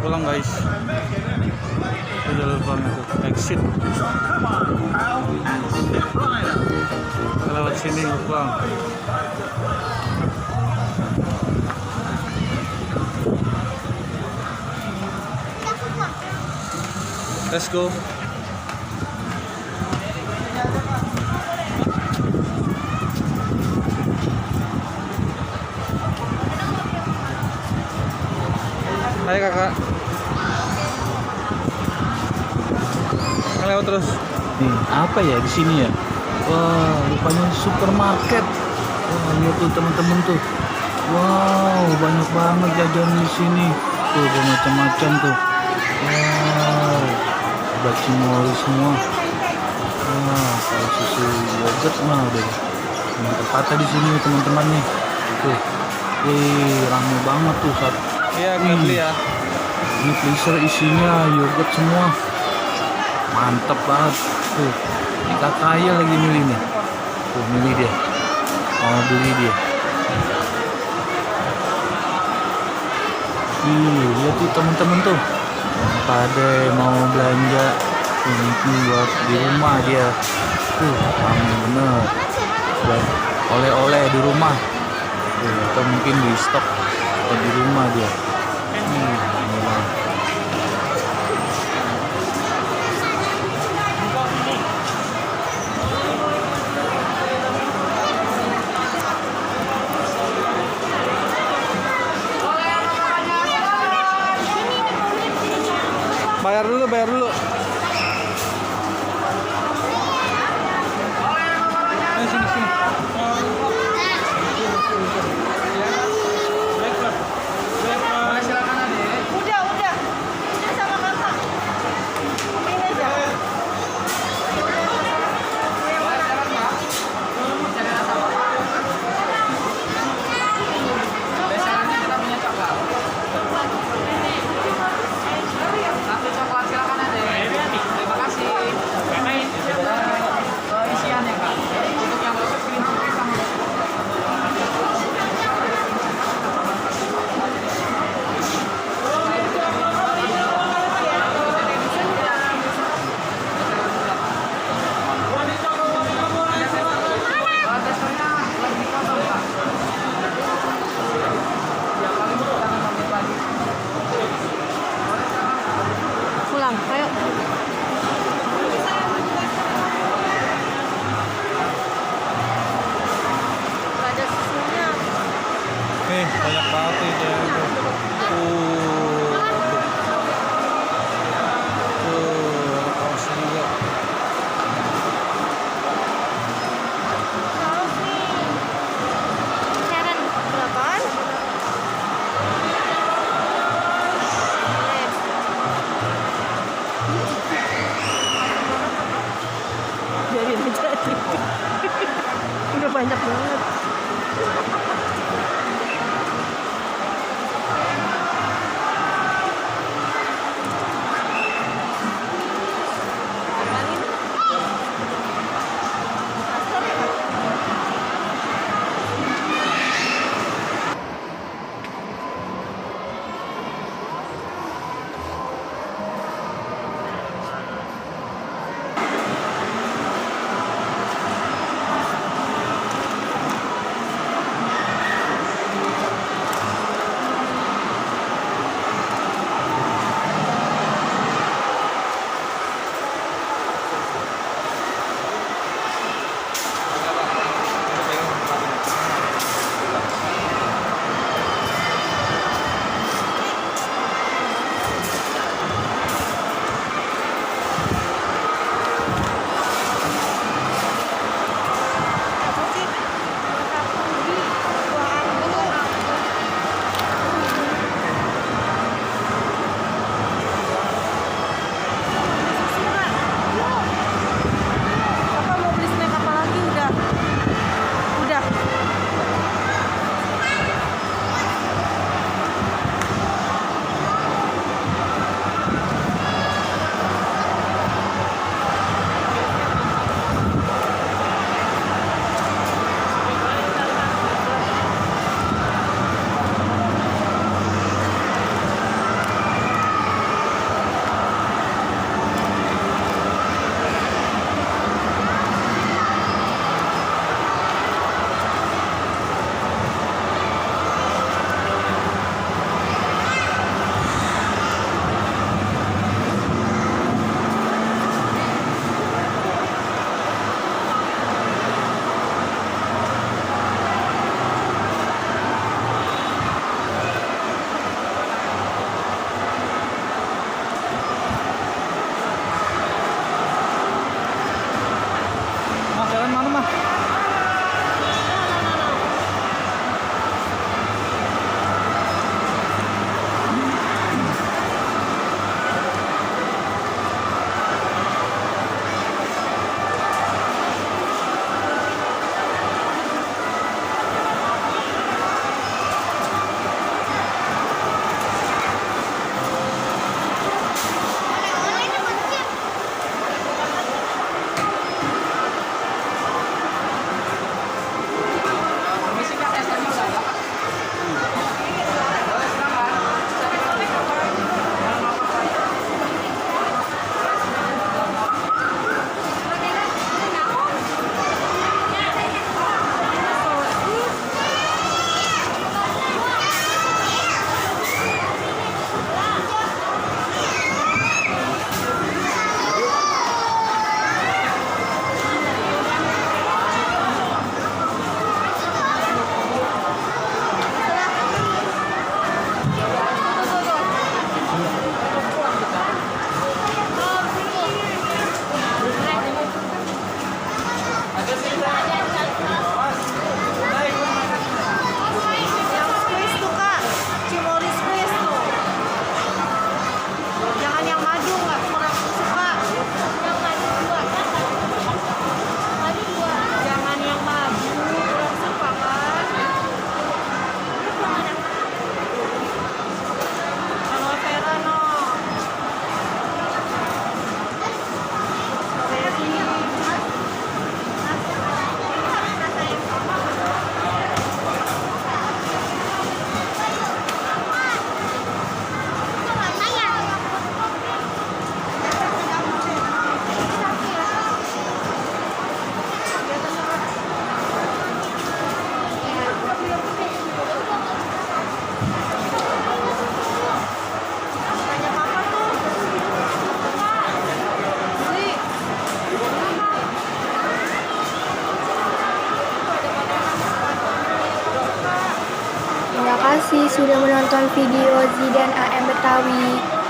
Pulang guys, itu jalur pulang itu exit, lewat sini pulang. Let's go. Hai kakak. Lewat terus. Nih, apa ya di sini ya? Wah, rupanya supermarket. Wah, lihat tuh teman-teman tuh. Wow, banyak banget jajan di sini. Tuh, macam-macam tuh. Wow, bacimoli semua. Wah, kalau susu yogurt mah udah mantap kata di sini teman-teman nih. Tuh, rame banget tuh saat. Iya, beli ya. Ini freezer isinya yogurt semua. Mantap banget tuh. Ini kakaknya lagi milih nih. Tuh, milih dia. Mau beli dia. Lihat tuh temen-temen tuh. Pada mau belanja ini buat di rumah dia. Tuh, rame bener. Buat oleh-oleh di rumah. Tuh, atau mungkin di stok atau di rumah dia. Bayar dulu, bayar dulu. Sini, sini. Udah sama kakak. Ini aja. kasih sudah menonton video Zidan AM Betawi.